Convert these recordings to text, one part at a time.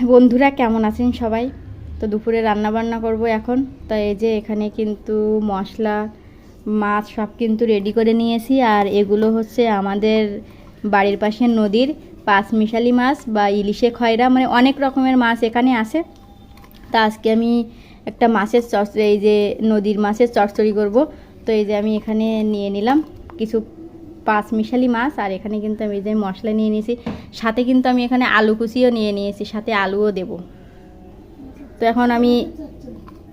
বন্ধুরা কেমন আছেন সবাই? তো দুপুরে রান্না বান্না করব এখন। তো এই যে এখানে কিন্তু মশলা মাছ সব কিন্তু রেডি করে নিয়েছি। আর এগুলো হচ্ছে আমাদের বাড়ির পাশে নদীর পাঁচমিশালি মাছ বা ইলিশে খয়রা, মানে অনেক রকমের মাছ এখানে আছে। তা আজকে আমি একটা মাছের এই যে নদীর মাছের চচ্চড়ি করব। তো এই যে আমি এখানে নিয়ে নিলাম কিছু পাঁচমিশালি মাছ, আর এখানে কিন্তু আমি এই যে মশলা নিয়ে নিয়েছি, সাথে কিন্তু আমি এখানে আলু কুচিও নিয়ে নিয়েছি, সাথে আলুও দেব। তো এখন আমি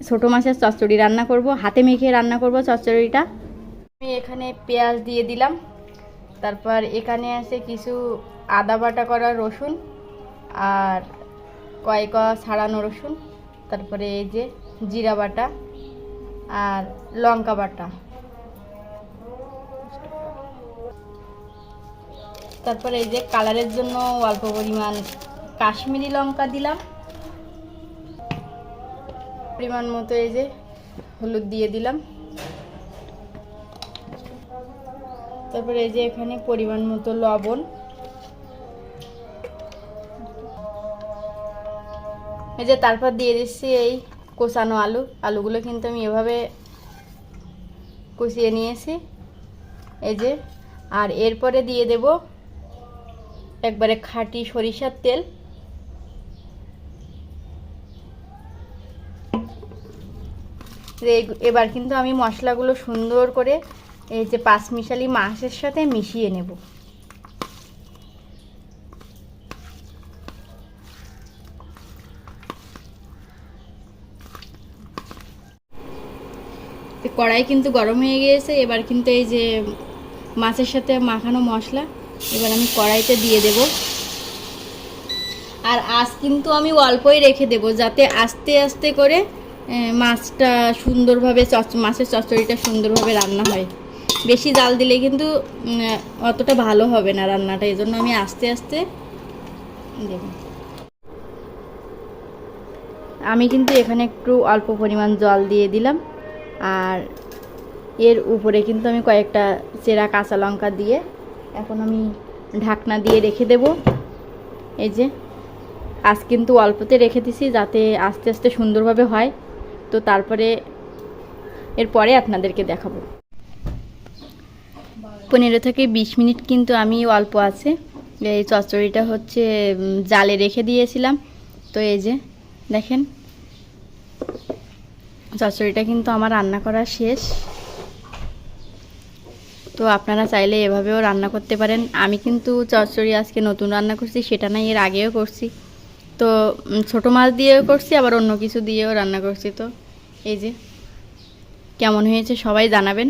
ছোটো মাছের চচ্চড়ি রান্না করব, হাতে মেখে রান্না করব চচ্চড়িটা। আমি এখানে পেঁয়াজ দিয়ে দিলাম, তারপর এখানে আছে কিছু আদা বাটা করা রসুন আর কয়েক ছাড়ানো রসুন, তারপরে এই যে জিরা বাটা আর লঙ্কা বাটা, তারপরে এই যে কালারের জন্য অল্প পরিমাণ কাশ্মীরি লঙ্কা দিলাম, পরিমাণ মতো এই যে হলুদ দিয়ে দিলাম, তারপরে এই যে এখানে পরিমাণ মতো লবণ, এই যে তারপর দিয়ে দিচ্ছি এই কোচানো আলুগুলো কিন্তু আমি এভাবে কুচিয়ে নিয়েছি এই যে। আর এরপরে দিয়ে দেব একবারে খাঁটি সরিষার তেল, এবার কিন্তু আমি মশলাগুলো সুন্দর করে এই যে পাঁচমিশালি মাছের সাথে মিশিয়ে নেব। কড়াই কিন্তু গরম হয়ে গিয়েছে, এবার কিন্তু এই যে মাছের সাথে মাখানো মশলা এবার আমি কড়াইতে দিয়ে দেব। আর আঁচ কিন্তু আমি অল্পই রেখে দেব, যাতে আস্তে আস্তে করে মাছটা সুন্দরভাবে মাছের চচ্চড়িটা সুন্দরভাবে রান্না হয়। বেশি জাল দিলে কিন্তু অতটা ভালো হবে না রান্নাটা, এই জন্য আমি আস্তে আস্তে দেব। আমি কিন্তু এখানে একটু অল্প পরিমাণ জল দিয়ে দিলাম, আর এর উপরে কিন্তু আমি কয়েকটা চেরা কাঁচা লঙ্কা দিয়ে এখন আমি ঢাকনা দিয়ে রেখে দেব। এই যে আজ কিন্তু অল্পতে রেখে দিছি যাতে আস্তে আস্তে সুন্দরভাবে হয়। তো তারপরে এরপরে আপনাদেরকে দেখাবো। 15 থেকে 20 মিনিট কিন্তু আমি অল্প আছে এই চচ্চড়িটা হচ্ছে জালে রেখে দিয়েছিলাম। তো এই যে দেখেন চচ্চড়িটা কিন্তু আমার রান্না করা শেষ। তো আপনারা চাইলে এভাবেও রান্না করতে পারেন। আমি কিন্তু চচ্চড়ি আজকে নতুন রান্না করছি, সেটা না এর আগেও করছি। তো ছোটো মাছ দিয়েও করছি, আবার অন্য কিছু দিয়েও রান্না করছি। তো এই যে কেমন হয়েছে সবাই জানাবেন।